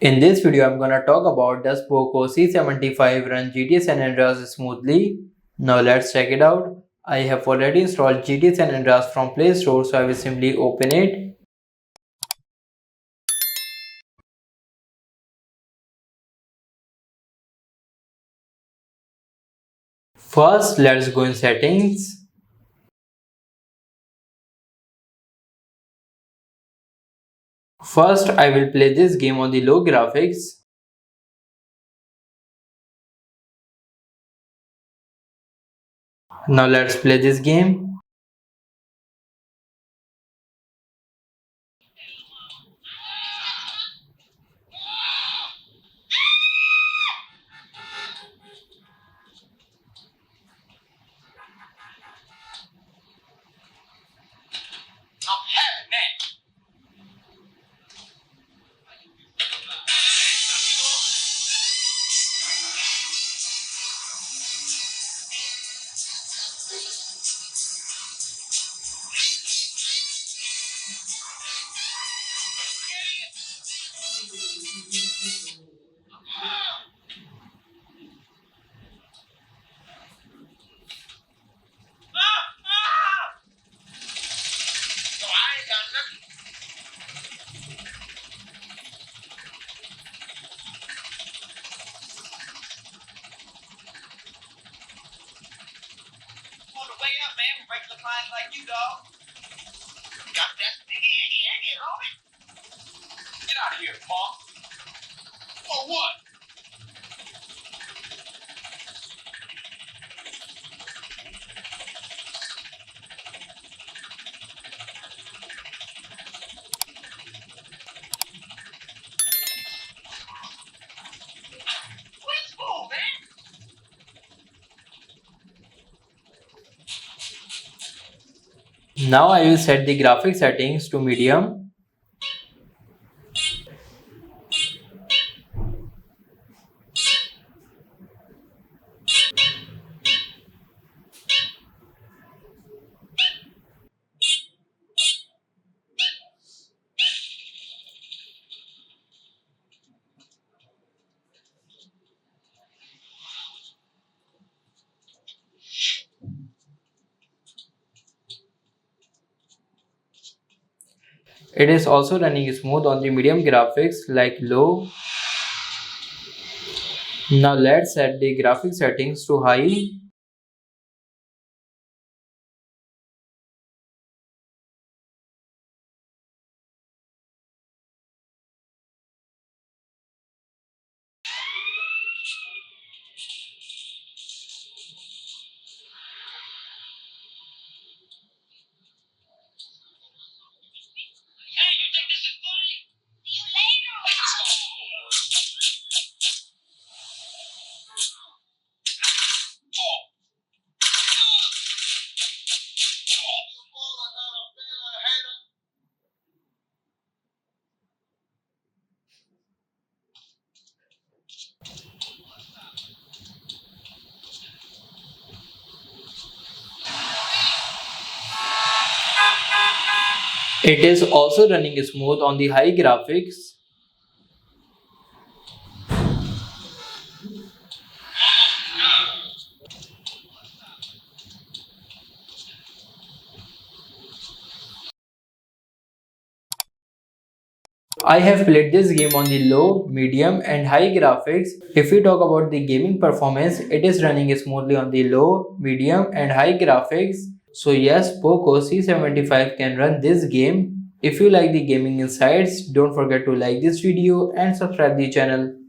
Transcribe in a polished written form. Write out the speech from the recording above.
In this video, I'm gonna talk about does Poco C75 run GTA San Andreas smoothly? Now let's check it out. I have already installed GTA San Andreas from Play Store, so I will simply open it. First, let's go in settings. First, I will play this game on the low graphics. Now let's play this game. Like you, dog. Got that iggy, homie. Get out of here, Paul. For what? Let's go, man. Now I will set the graphic settings to medium. It is also running smooth on the medium graphics like low. Now let's set the graphic settings to high. Hey, you think this is funny? See you later. It is also running smooth on the high graphics. I have played this game on the low, medium and high graphics. If we talk about the gaming performance, it is running smoothly on the low, medium and high graphics. So yes, Poco C75 can run this game. If you like the gaming insights, don't forget to like this video and subscribe the channel.